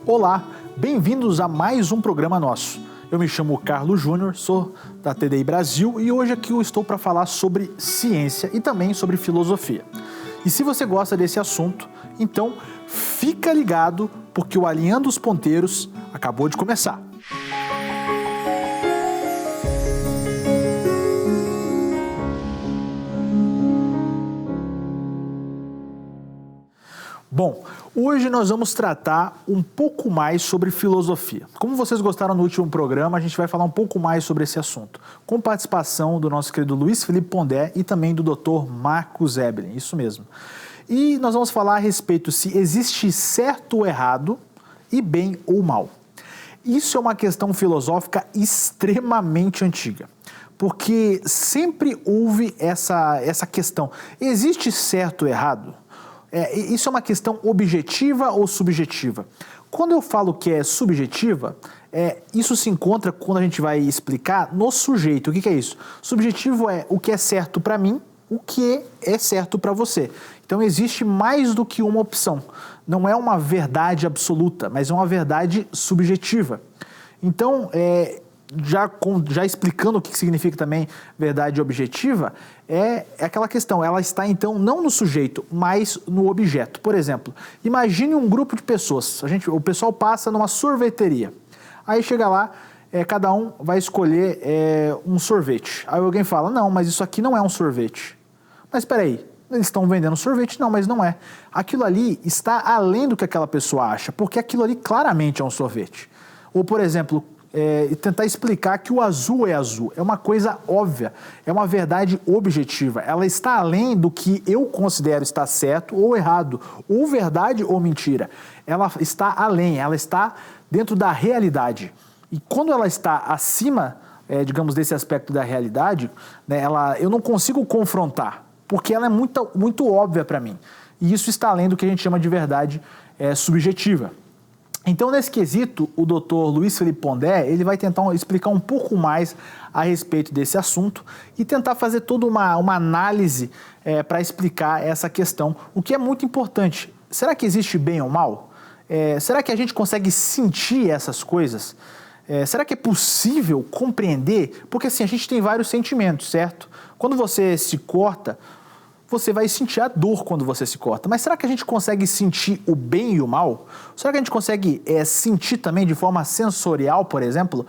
Olá, bem-vindos a mais um programa nosso. Eu me chamo Carlos Júnior, sou da TDI Brasil e hoje aqui eu estou para falar sobre ciência e também sobre filosofia. E se você gosta desse assunto, então fica ligado porque o Alinhando os Ponteiros acabou de começar. Bom, hoje nós vamos tratar um pouco mais sobre filosofia. Como vocês gostaram no último programa, a gente vai falar um pouco mais sobre esse assunto, com participação do nosso querido Luiz Felipe Pondé e também do Dr. Marcos Eberlin, isso mesmo. E nós vamos falar a respeito se existe certo ou errado e bem ou mal. Isso é uma questão filosófica extremamente antiga, porque sempre houve essa questão. Existe certo ou errado? Isso é uma questão objetiva ou subjetiva? Quando eu falo que é subjetiva, isso se encontra quando a gente vai explicar no sujeito. O que é isso? Subjetivo é o que é certo para mim, o que é certo para você. Então existe mais do que uma opção. Não é uma verdade absoluta, mas é uma verdade subjetiva. Então, já explicando o que significa também verdade objetiva, é aquela questão, ela está então não no sujeito, mas no objeto. Por exemplo, imagine um grupo de pessoas, o pessoal passa numa sorveteria, aí chega lá, cada um vai escolher um sorvete, aí alguém fala, não, mas isso aqui não é um sorvete. Mas espera aí, eles estão vendendo sorvete? Não, mas não é. Aquilo ali está além do que aquela pessoa acha, porque aquilo ali claramente é um sorvete. Ou, por exemplo, tentar explicar que o azul é azul. É uma coisa óbvia, é uma verdade objetiva. Ela está além do que eu considero estar certo ou errado, ou verdade ou mentira. Ela está além, ela está dentro da realidade. E quando ela está acima, digamos, desse aspecto da realidade, né, eu não consigo confrontar, porque ela é muito óbvia para mim. E isso está além do que a gente chama de verdade subjetiva. Então, nesse quesito, o Dr. Luiz Felipe Pondé, ele vai tentar explicar um pouco mais a respeito desse assunto e tentar fazer toda uma análise para explicar essa questão, o que é muito importante. Será que existe bem ou mal? Será que a gente consegue sentir essas coisas? Será que é possível compreender? Porque assim, a gente tem vários sentimentos, certo? Quando você se corta, você vai sentir a dor quando você se corta. Mas será que a gente consegue sentir o bem e o mal? Será que a gente consegue sentir também de forma sensorial, por exemplo,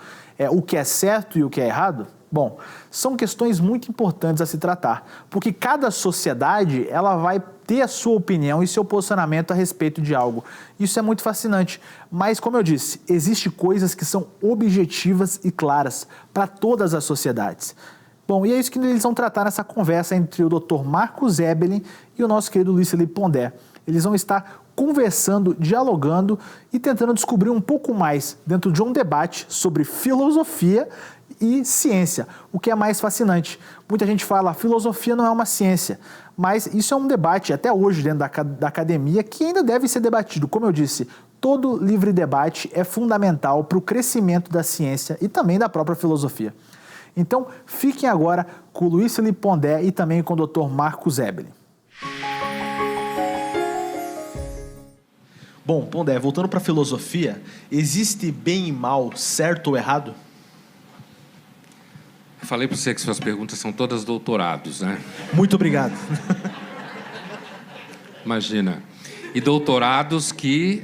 o que é certo e o que é errado? Bom, são questões muito importantes a se tratar, porque cada sociedade ela vai ter a sua opinião e seu posicionamento a respeito de algo. Isso é muito fascinante, mas como eu disse, existem coisas que são objetivas e claras para todas as sociedades. Bom, e é isso que eles vão tratar nessa conversa entre o Dr. Marcos Eberlin e o nosso querido Luiz Felipe Pondé. Eles vão estar conversando, dialogando e tentando descobrir um pouco mais dentro de um debate sobre filosofia e ciência, o que é mais fascinante. Muita gente fala, filosofia não é uma ciência, mas isso é um debate até hoje dentro da academia que ainda deve ser debatido. Como eu disse, todo livre debate é fundamental para o crescimento da ciência e também da própria filosofia. Então, fiquem agora com o Luiz Felipe Pondé e também com o Dr. Marcos Eberlin. Bom, Pondé, voltando para a filosofia, existe bem e mal, certo ou errado? Eu falei para você que suas perguntas são todas doutorados, né? Muito obrigado. Imagina. E doutorados que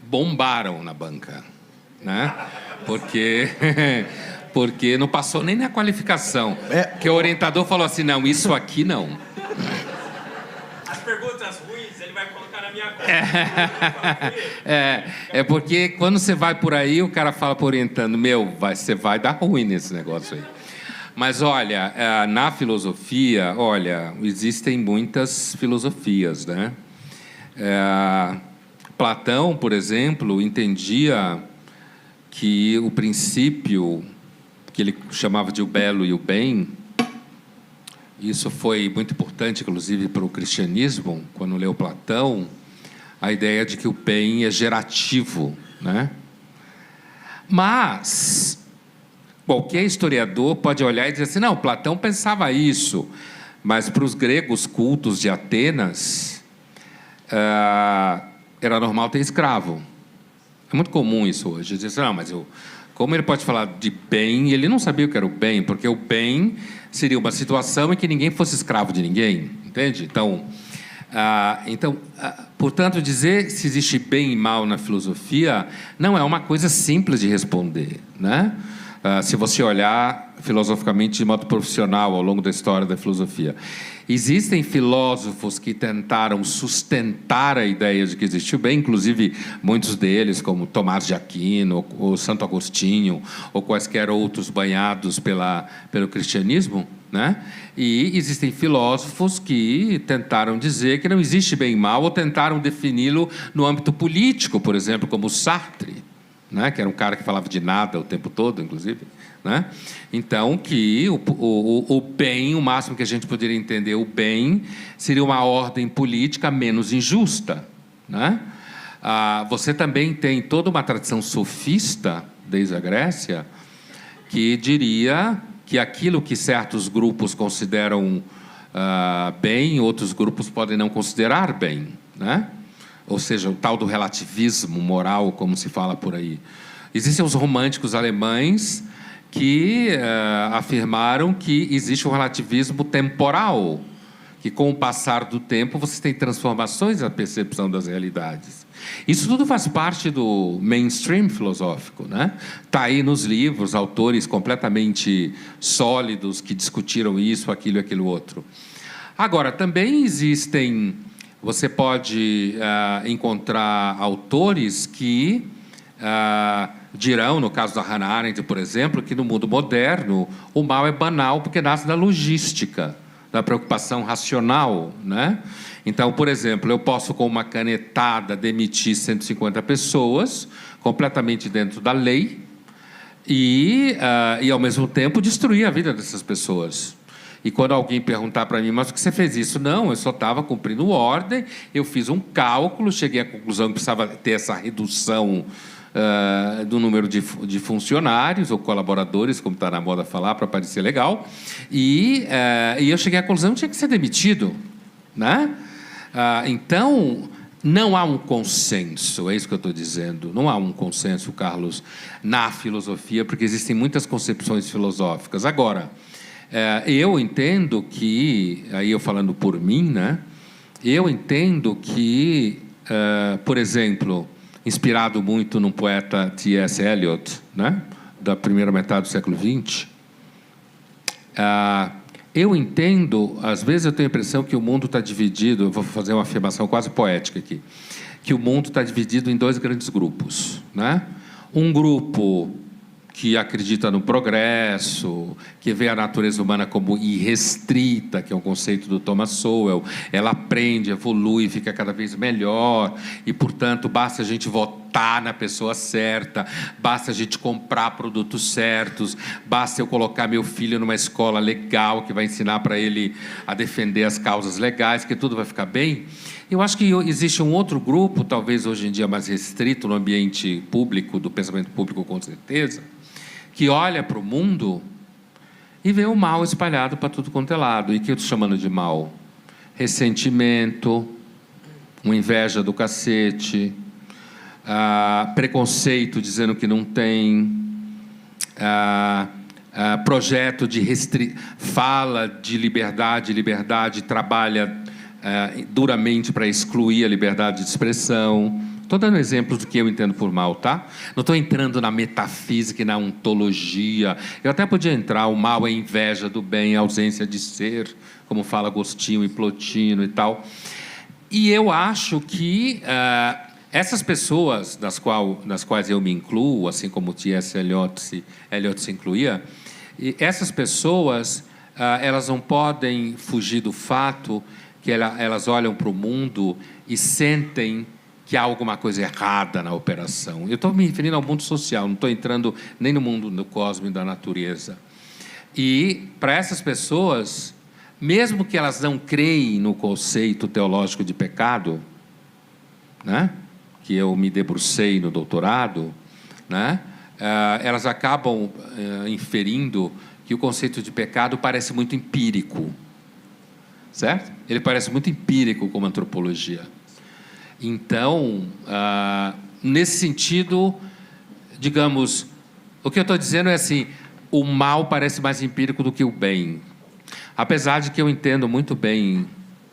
bombaram na banca, né? Porque não passou nem na qualificação. Porque o orientador falou assim, não, isso aqui não. As perguntas ruins ele vai colocar na minha conta. É porque quando você vai por aí, o cara fala para o orientando, você vai dar ruim nesse negócio aí. Mas olha, na filosofia, existem muitas filosofias, né? Platão, por exemplo, entendia que o princípio que ele chamava de o belo e o bem, isso foi muito importante, inclusive, para o cristianismo, quando leu Platão, a ideia de que o bem é gerativo, né? Mas qualquer historiador pode olhar e dizer assim, não, Platão pensava isso, mas para os gregos cultos de Atenas, era normal ter escravo. É muito comum isso hoje. Dizer assim, não, mas como ele pode falar de bem? Ele não sabia o que era o bem, porque o bem seria uma situação em que ninguém fosse escravo de ninguém, entende? Portanto, dizer se existe bem e mal na filosofia não é uma coisa simples de responder, né? Se você olhar filosoficamente de modo profissional ao longo da história da filosofia. Existem filósofos que tentaram sustentar a ideia de que existe o bem, inclusive muitos deles, como Tomás de Aquino, ou Santo Agostinho, ou quaisquer outros banhados pelo cristianismo, né? E existem filósofos que tentaram dizer que não existe bem e mal, ou tentaram defini-lo no âmbito político, por exemplo, como Sartre, né? Que era um cara que falava de nada o tempo todo, inclusive, né? Então, que o bem, o máximo que a gente poderia entender o bem, seria uma ordem política menos injusta, né? Você também tem toda uma tradição sofista, desde a Grécia, que diria que aquilo que certos grupos consideram bem, outros grupos podem não considerar bem, né? Ou seja, o tal do relativismo moral, como se fala por aí. Existem os românticos alemães que afirmaram que existe um relativismo temporal, que com o passar do tempo você tem transformações na percepção das realidades. Isso tudo faz parte do mainstream filosófico, né? Está aí nos livros, autores completamente sólidos que discutiram isso, aquilo e aquilo outro. Agora, também existem... Você pode encontrar autores que dirão, no caso da Hannah Arendt, por exemplo, que no mundo moderno o mal é banal porque nasce da logística, da preocupação racional, né? Então, por exemplo, eu posso com uma canetada demitir 150 pessoas, completamente dentro da lei, e ao mesmo tempo destruir a vida dessas pessoas. E quando alguém perguntar para mim, mas por que você fez isso? Não, eu só estava cumprindo ordem, eu fiz um cálculo, cheguei à conclusão que precisava ter essa redução do número de funcionários ou colaboradores, como está na moda falar, para parecer legal, e eu cheguei à conclusão que tinha que ser demitido, né? Então, não há um consenso, é isso que eu estou dizendo, não há um consenso, Carlos, na filosofia, porque existem muitas concepções filosóficas. Agora, eu entendo que, aí eu falando por mim, né? Eu entendo que, por exemplo, inspirado muito num poeta T.S. Eliot, né? Da primeira metade do século XX, eu entendo, às vezes eu tenho a impressão que o mundo está dividido, eu vou fazer uma afirmação quase poética aqui, que o mundo está dividido em dois grandes grupos, né? Um grupo que acredita no progresso, que vê a natureza humana como irrestrita, que é um conceito do Thomas Sowell. Ela aprende, evolui, fica cada vez melhor, e, portanto, basta a gente votar na pessoa certa, basta a gente comprar produtos certos, basta eu colocar meu filho numa escola legal, que vai ensinar para ele a defender as causas legais, que tudo vai ficar bem. Eu acho que existe um outro grupo, talvez hoje em dia mais restrito no ambiente público, do pensamento público com certeza, que olha para o mundo e vê o mal espalhado para tudo quanto é lado. E o que eu estou chamando de mal? Ressentimento, uma inveja do cacete, preconceito dizendo que não tem, projeto de fala de liberdade, trabalha duramente para excluir a liberdade de expressão. Estou dando exemplos do que eu entendo por mal, tá? Não estou entrando na metafísica e na ontologia. Eu até podia entrar, o mal é inveja do bem, ausência de ser, como fala Agostinho e Plotino e tal. E eu acho que essas pessoas, nas quais eu me incluo, assim como o T.S. Eliot se incluía, essas pessoas, elas não podem fugir do fato que elas olham para o mundo e sentem que há alguma coisa errada na operação. Eu estou me referindo ao mundo social, não estou entrando nem no mundo do cosmos e da natureza. E, para essas pessoas, mesmo que elas não creem no conceito teológico de pecado, né, que eu me debrucei no doutorado, né, elas acabam inferindo que o conceito de pecado parece muito empírico, certo? Ele parece muito empírico como antropologia. Então, nesse sentido, digamos, o que eu estou dizendo é assim, o mal parece mais empírico do que o bem. Apesar de que eu entendo muito bem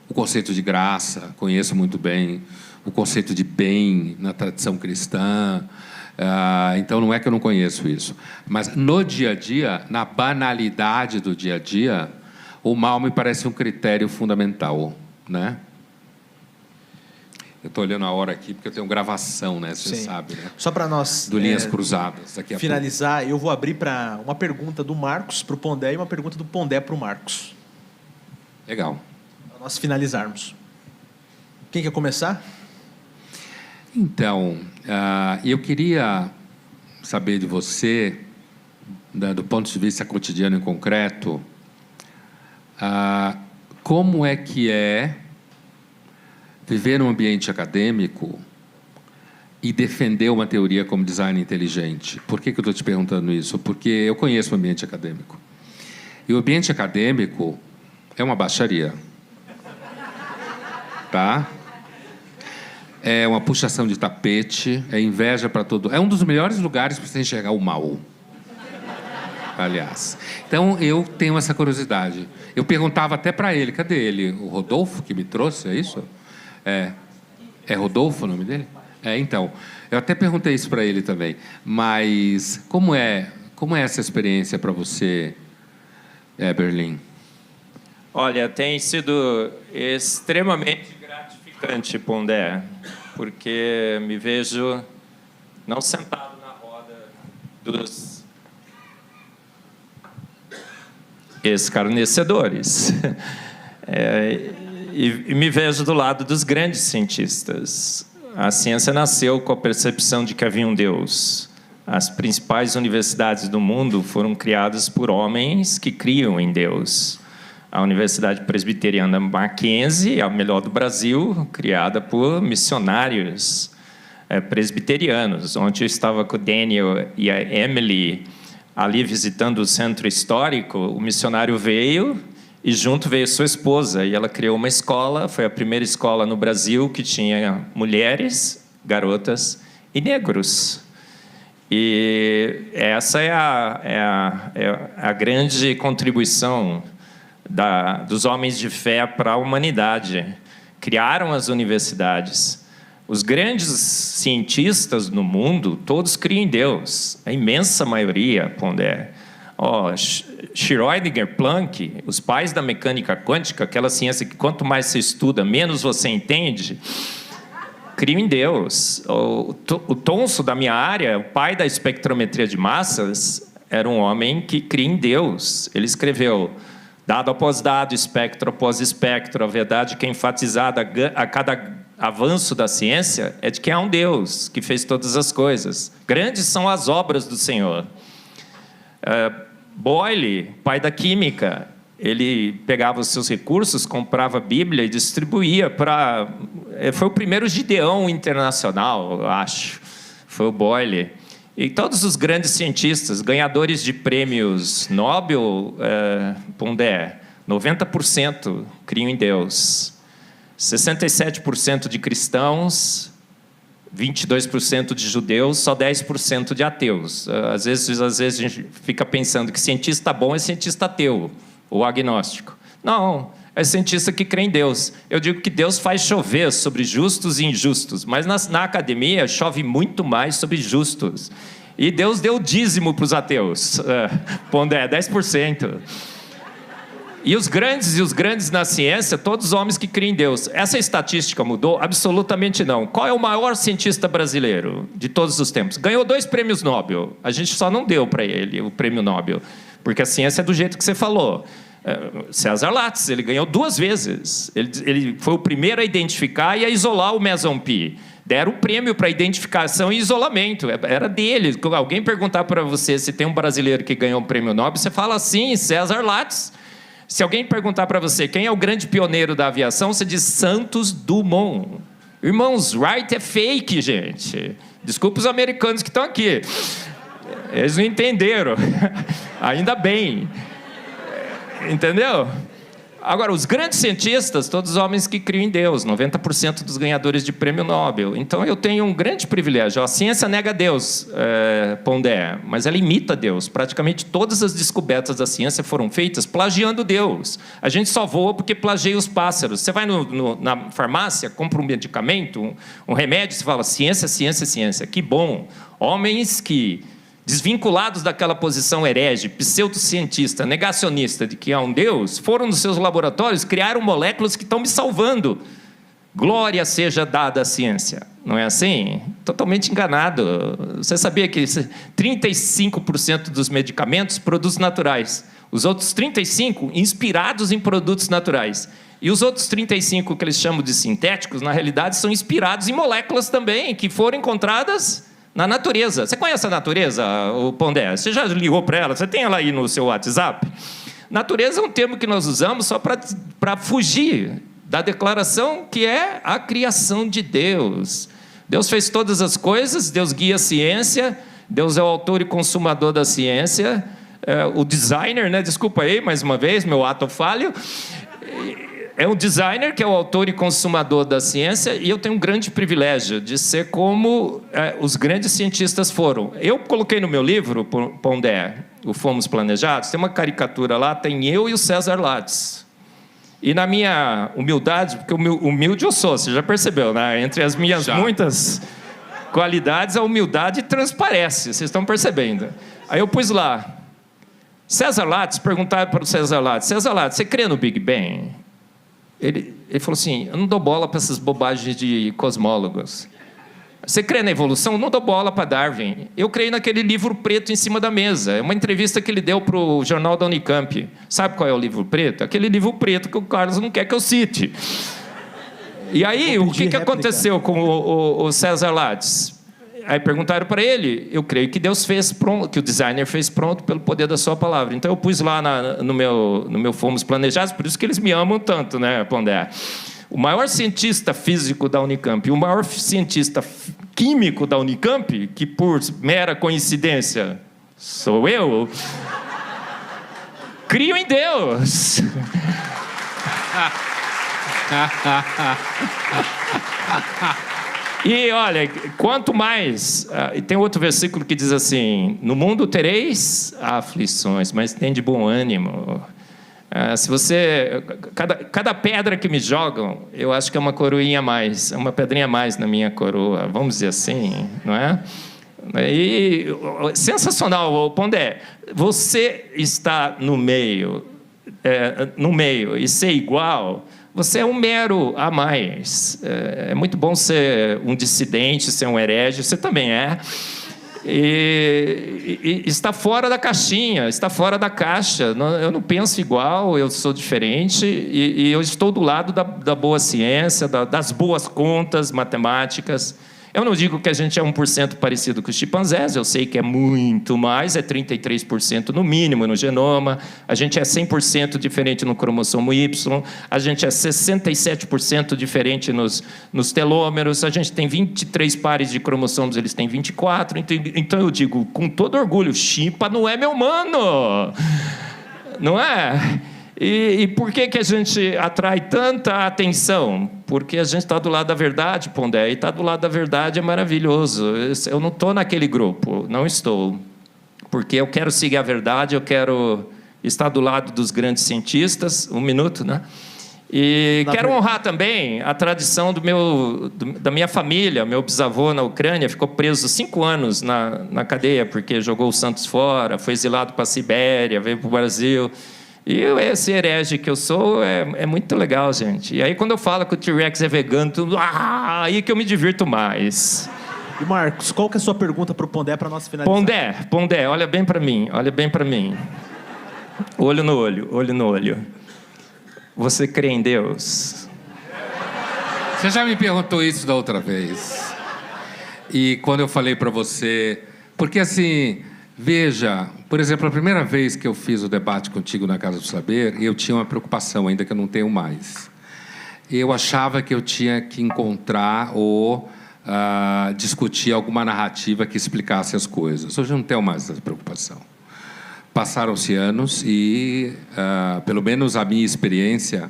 o conceito de graça, conheço muito bem o conceito de bem na tradição cristã, então não é que eu não conheço isso. Mas no dia a dia, na banalidade do dia a dia, o mal me parece um critério fundamental, né? Eu estou olhando a hora aqui porque eu tenho gravação, né? Você sabe, né? Só para nós do Linhas Cruzadas. Daqui a finalizar, eu vou abrir para uma pergunta do Marcos para o Pondé e uma pergunta do Pondé para o Marcos. Legal. Para nós finalizarmos. Quem quer começar? Então, eu queria saber de você, do ponto de vista cotidiano e concreto, como é que é viver num ambiente acadêmico e defender uma teoria como design inteligente. Por que eu estou te perguntando isso? Porque eu conheço o ambiente acadêmico. E o ambiente acadêmico é uma baixaria. Tá? É uma puxação de tapete, é inveja para todo... É um dos melhores lugares para você enxergar o mal. Aliás. Então, eu tenho essa curiosidade. Eu perguntava até para ele, cadê ele? O Rodolfo que me trouxe, é isso? É Rodolfo o nome dele? Então, eu até perguntei isso para ele também. Mas como é essa experiência para você, Berlim? Olha, tem sido extremamente gratificante, Pondé, porque me vejo não sentado na roda dos escarnecedores. E me vejo do lado dos grandes cientistas. A ciência nasceu com a percepção de que havia um Deus. As principais universidades do mundo foram criadas por homens que criam em Deus. A Universidade Presbiteriana Mackenzie, a melhor do Brasil, criada por missionários presbiterianos. Ontem eu estava com o Daniel e a Emily ali visitando o centro histórico. O missionário veio e junto veio sua esposa, e ela criou uma escola, foi a primeira escola no Brasil que tinha mulheres, garotas e negros. E essa é a grande contribuição dos homens de fé para a humanidade. Criaram as universidades. Os grandes cientistas no mundo, todos criam em Deus. A imensa maioria, Pondé. Schrödinger, Planck, os pais da mecânica quântica, aquela ciência que quanto mais você estuda, menos você entende, criam em Deus. O Thomson, da minha área, o pai da espectrometria de massas, era um homem que cria em Deus. Ele escreveu, dado após dado, espectro após espectro, a verdade que é enfatizada a cada avanço da ciência é de que há um Deus que fez todas as coisas. Grandes são as obras do Senhor. Boyle, pai da química, ele pegava os seus recursos, comprava a Bíblia e distribuía para... Foi o primeiro Gideão internacional, eu acho. Foi o Boyle. E todos os grandes cientistas, ganhadores de prêmios Nobel, Pondé, 90% criam em Deus. 67% de cristãos, 22% de judeus, só 10% de ateus. Às vezes a gente fica pensando que cientista bom é cientista ateu ou agnóstico. Não, é cientista que crê em Deus. Eu digo que Deus faz chover sobre justos e injustos, mas na academia chove muito mais sobre justos. E Deus deu dízimo para os ateus. Pondé, 10%. E os grandes na ciência, todos os homens que criam em Deus. Essa estatística mudou? Absolutamente não. Qual é o maior cientista brasileiro de todos os tempos? Ganhou 2 prêmios Nobel. A gente só não deu para ele o prêmio Nobel, porque a ciência é do jeito que você falou. César Lattes, ele ganhou 2 vezes. Ele foi o primeiro a identificar e a isolar o meson pi. Deram o prêmio para identificação e isolamento. Era dele. Alguém perguntar para você se tem um brasileiro que ganhou um prêmio Nobel, você fala sim, César Lattes. Se alguém perguntar para você quem é o grande pioneiro da aviação, você diz Santos Dumont. Irmãos, Wright é fake, gente. Desculpa os americanos que estão aqui. Eles não entenderam. Ainda bem. Entendeu? Agora, os grandes cientistas, todos os homens que criam em Deus, 90% dos ganhadores de prêmio Nobel. Então, eu tenho um grande privilégio. A ciência nega Deus, Pondé, mas ela imita Deus. Praticamente todas as descobertas da ciência foram feitas plagiando Deus. A gente só voa porque plagia os pássaros. Você vai na farmácia, compra um medicamento, um remédio, você fala ciência, ciência, ciência. Que bom! Homens que, desvinculados daquela posição herege, pseudocientista, negacionista de que há um Deus, foram nos seus laboratórios, criaram moléculas que estão me salvando. Glória seja dada à ciência. Não é assim? Totalmente enganado. Você sabia que 35% dos medicamentos, produtos naturais. Os outros 35% inspirados em produtos naturais. E os outros 35% que eles chamam de sintéticos, na realidade, são inspirados em moléculas também, que foram encontradas na natureza. Você conhece a natureza, o Pondé? Você já ligou para ela? Você tem ela aí no seu WhatsApp? Natureza é um termo que nós usamos só para fugir da declaração que é a criação de Deus. Deus fez todas as coisas, Deus guia a ciência, Deus é o autor e consumador da ciência, o designer, né? Desculpa aí, mais uma vez, meu ato falho. É um designer que é o autor e consumador da ciência, e eu tenho um grande privilégio de ser como os grandes cientistas foram. Eu coloquei no meu livro, Pondé, o Fomos Planejados, tem uma caricatura lá, tem eu e o César Lattes. E na minha humildade, porque humilde eu sou, você já percebeu, né? Entre as minhas muitas qualidades, a humildade transparece, vocês estão percebendo. Aí eu pus lá, César Lattes, perguntaram para o César Lattes, você crê no Big Bang? Ele falou assim, eu não dou bola para essas bobagens de cosmólogos. Você crê na evolução? Eu não dou bola para Darwin. Eu creio naquele livro preto em cima da mesa. É uma entrevista que ele deu para o jornal da Unicamp. Sabe qual é o livro preto? Aquele livro preto que o Carlos não quer que eu cite. E aí, o que aconteceu com o César Lattes? Aí perguntaram para ele, eu creio que Deus fez pronto, que o designer fez pronto pelo poder da sua palavra. Então eu pus lá no meu Fomos Planejados, por isso que eles me amam tanto, né, Pondé? O maior cientista físico da Unicamp e o maior cientista químico da Unicamp, que por mera coincidência sou eu, crio em Deus. E olha, quanto mais... E tem outro versículo que diz assim, no mundo tereis aflições, mas tem de bom ânimo. Se você... Cada pedra que me jogam, eu acho que é uma coroinha a mais, é uma pedrinha a mais na minha coroa, vamos dizer assim, não é? E, sensacional, Pondé, você está no meio e ser igual... Você é um mero a mais. É muito bom ser um dissidente, ser um herege, você também é. E está fora da caixinha, está fora da caixa. Eu não penso igual, eu sou diferente e eu estou do lado da boa ciência, das boas contas matemáticas. Eu não digo que a gente é 1% parecido com os chimpanzés, eu sei que é muito mais, é 33% no mínimo no genoma, a gente é 100% diferente no cromossomo Y, a gente é 67% diferente nos telômeros, a gente tem 23 pares de cromossomos, eles têm 24, então eu digo com todo orgulho, chimpa não é meu mano, não é? E por que a gente atrai tanta atenção? Porque a gente está do lado da verdade, Pondé, e estar do lado da verdade é maravilhoso. Eu não estou naquele grupo, não estou. Porque eu quero seguir a verdade, eu quero estar do lado dos grandes cientistas, um minuto, né? E quero honrar também a tradição da minha família. Meu bisavô na Ucrânia ficou preso 5 anos na cadeia, porque jogou o Santos fora, foi exilado para a Sibéria, veio para o Brasil... E esse herege que eu sou é muito legal, gente. E aí, quando eu falo que o T-Rex é vegano, aí que eu me divirto mais. E, Marcos, qual que é a sua pergunta para o Pondé para nós finalizar? Pondé, olha bem para mim, Olho no olho. Você crê em Deus? Você já me perguntou isso da outra vez. E quando eu falei para você... Porque, assim... Veja, por exemplo, a primeira vez que eu fiz o debate contigo na Casa do Saber, eu tinha uma preocupação, ainda que eu não tenho mais. Eu achava que eu tinha que encontrar ou discutir alguma narrativa que explicasse as coisas. Hoje eu não tenho mais essa preocupação. passaram-se anos e, pelo menos a minha experiência,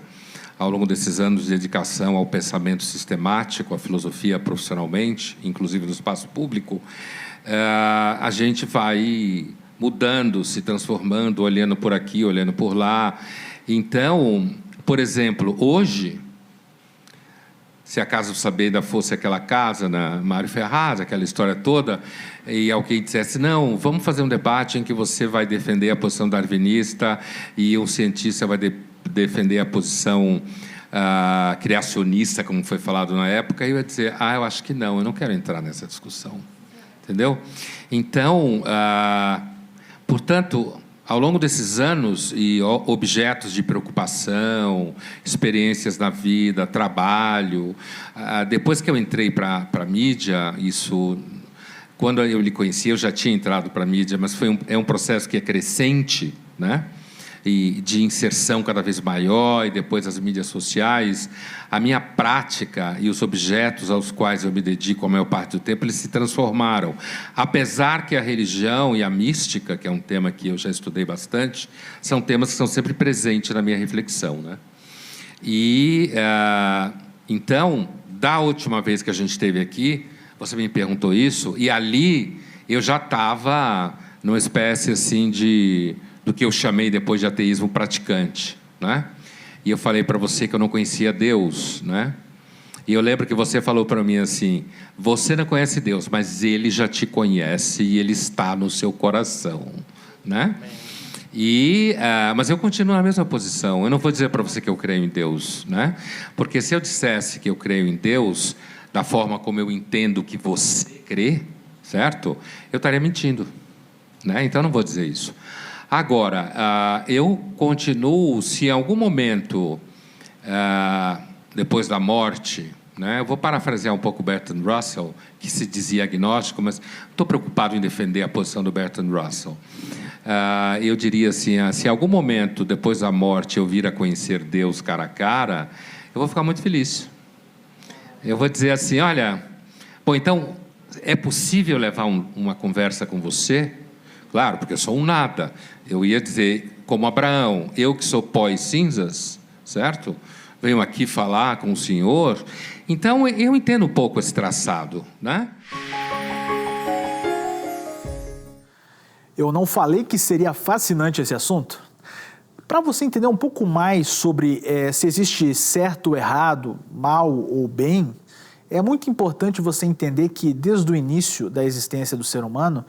ao longo desses anos de dedicação ao pensamento sistemático, à filosofia profissionalmente, inclusive no espaço público, a gente vai mudando, se transformando, olhando por aqui, olhando por lá. Então, por exemplo, hoje, se a Casa do Saber ainda fosse aquela casa na Mário Ferraz, aquela história toda, e alguém dissesse, não, vamos fazer um debate em que você vai defender a posição darwinista e um cientista vai defender a posição criacionista, como foi falado na época, eu ia dizer, eu acho que não, eu não quero entrar nessa discussão. Entendeu? Então, portanto, ao longo desses anos e objetos de preocupação, experiências na vida, trabalho, depois que eu entrei para a mídia, quando eu lhe conheci, eu já tinha entrado para a mídia, mas é um processo que é crescente, né? E de inserção cada vez maior, e depois as mídias sociais, a minha prática e os objetos aos quais eu me dedico a maior parte do tempo, eles se transformaram. Apesar que a religião e a mística, que é um tema que eu já estudei bastante, são temas que são sempre presentes na minha reflexão, né? E, então, da última vez que a gente esteve aqui, você me perguntou isso, e ali eu já estava numa espécie assim do que eu chamei depois de ateísmo praticante, né? E eu falei para você que eu não conhecia Deus, né? E eu lembro que você falou para mim assim, você não conhece Deus, mas Ele já te conhece e Ele está no seu coração, né? Mas eu continuo na mesma posição. Eu não vou dizer para você que eu creio em Deus, né? Porque se eu dissesse que eu creio em Deus da forma como eu entendo que você crê, certo? Eu estaria mentindo, né? Então eu não vou dizer isso. Agora, eu continuo, se em algum momento, depois da morte, né, eu vou parafrasear um pouco Bertrand Russell, que se dizia agnóstico, mas estou preocupado em defender a posição do Bertrand Russell. Eu diria assim, se em algum momento, depois da morte, eu vir a conhecer Deus cara a cara, eu vou ficar muito feliz. Eu vou dizer assim, olha, bom, então, é possível levar uma conversa com você? Claro, porque eu sou um nada. Eu ia dizer, como Abraão, eu que sou pó e cinzas, certo? Venho aqui falar com o Senhor. Então, eu entendo um pouco esse traçado, né? Eu não falei que seria fascinante esse assunto? Para você entender um pouco mais sobre se existe certo ou errado, mal ou bem, é muito importante você entender que, desde o início da existência do ser humano,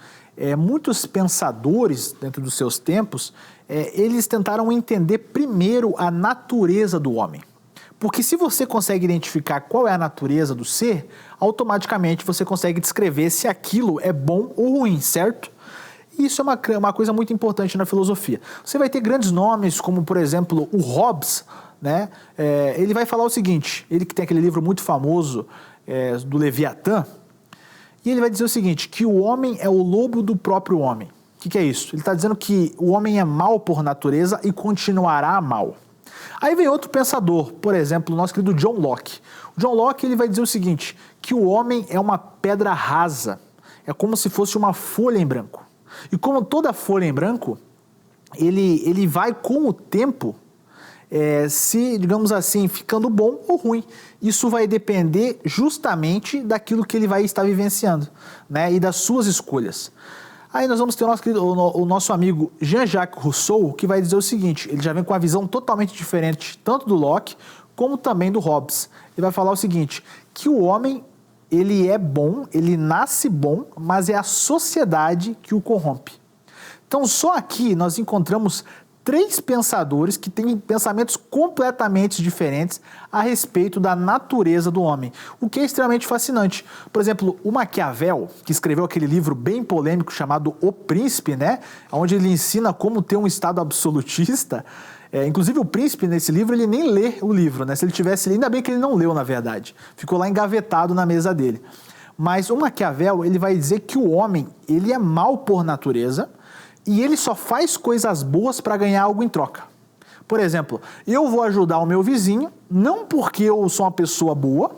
muitos pensadores, dentro dos seus tempos, eles tentaram entender primeiro a natureza do homem. Porque se você consegue identificar qual é a natureza do ser, automaticamente você consegue descrever se aquilo é bom ou ruim, certo? E isso é uma coisa muito importante na filosofia. Você vai ter grandes nomes, como, por exemplo, o Hobbes, né? Ele vai falar o seguinte, ele que tem aquele livro muito famoso do Leviatã, e ele vai dizer o seguinte, que o homem é o lobo do próprio homem. O que é isso? Ele está dizendo que o homem é mau por natureza e continuará mal. Aí vem outro pensador, por exemplo, o nosso querido John Locke. O John Locke ele vai dizer o seguinte, que o homem é uma pedra rasa, é como se fosse uma folha em branco. E como toda folha em branco, ele vai com o tempo se, digamos assim, ficando bom ou ruim. Isso vai depender justamente daquilo que ele vai estar vivenciando, né? E das suas escolhas. Aí nós vamos ter o nosso amigo Jean-Jacques Rousseau, que vai dizer o seguinte, ele já vem com uma visão totalmente diferente, tanto do Locke, como também do Hobbes. Ele vai falar o seguinte, que o homem, ele é bom, ele nasce bom, mas é a sociedade que o corrompe. Então, só aqui nós encontramos 3 pensadores que têm pensamentos completamente diferentes a respeito da natureza do homem, o que é extremamente fascinante. Por exemplo, o Maquiavel, que escreveu aquele livro bem polêmico chamado O Príncipe, né, onde ele ensina como ter um estado absolutista. Inclusive o príncipe nesse livro, ele nem lê o livro, né? Se ele tivesse, ainda bem que ele não leu, na verdade. Ficou lá engavetado na mesa dele. Mas o Maquiavel, ele vai dizer que o homem, ele é mau por natureza, e ele só faz coisas boas para ganhar algo em troca. Por exemplo, eu vou ajudar o meu vizinho, não porque eu sou uma pessoa boa,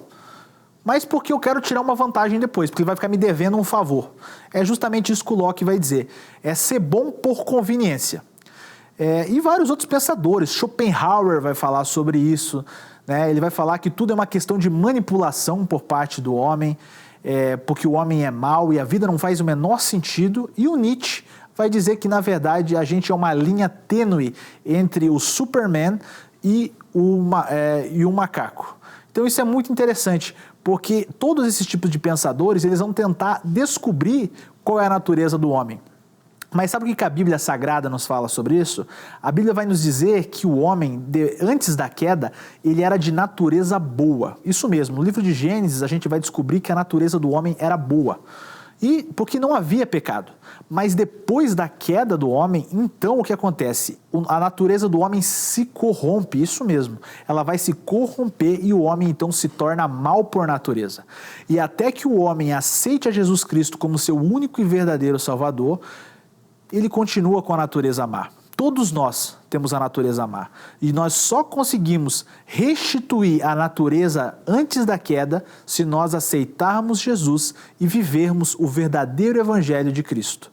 mas porque eu quero tirar uma vantagem depois, porque ele vai ficar me devendo um favor. É justamente isso que o Locke vai dizer. É ser bom por conveniência. E vários outros pensadores. Schopenhauer vai falar sobre isso, né? Ele vai falar que tudo é uma questão de manipulação por parte do homem, porque o homem é mau e a vida não faz o menor sentido. E o Nietzsche vai dizer que, na verdade, a gente é uma linha tênue entre o Superman e o macaco. Então isso é muito interessante, porque todos esses tipos de pensadores, eles vão tentar descobrir qual é a natureza do homem. Mas sabe o que a Bíblia Sagrada nos fala sobre isso? A Bíblia vai nos dizer que o homem, antes da queda, ele era de natureza boa. Isso mesmo, no livro de Gênesis a gente vai descobrir que a natureza do homem era boa. E porque não havia pecado. Mas depois da queda do homem, então o que acontece? A natureza do homem se corrompe, isso mesmo. Ela vai se corromper e o homem então se torna mal por natureza. E até que o homem aceite a Jesus Cristo como seu único e verdadeiro Salvador, ele continua com a natureza má. Todos nós temos a natureza má. E nós só conseguimos restituir a natureza antes da queda se nós aceitarmos Jesus e vivermos o verdadeiro evangelho de Cristo.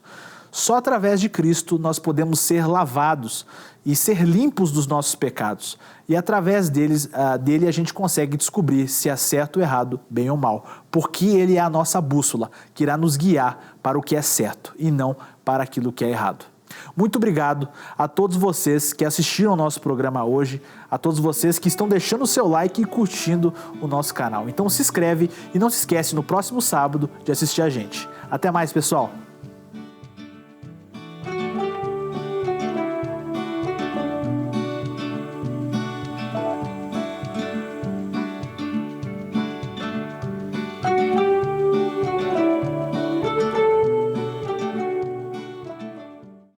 Só através de Cristo nós podemos ser lavados e ser limpos dos nossos pecados. E através dele a gente consegue descobrir se é certo ou errado, bem ou mal. Porque ele é a nossa bússola, que irá nos guiar para o que é certo e não para aquilo que é errado. Muito obrigado a todos vocês que assistiram ao nosso programa hoje, a todos vocês que estão deixando o seu like e curtindo o nosso canal. Então se inscreve e não se esquece no próximo sábado de assistir a gente. Até mais, pessoal!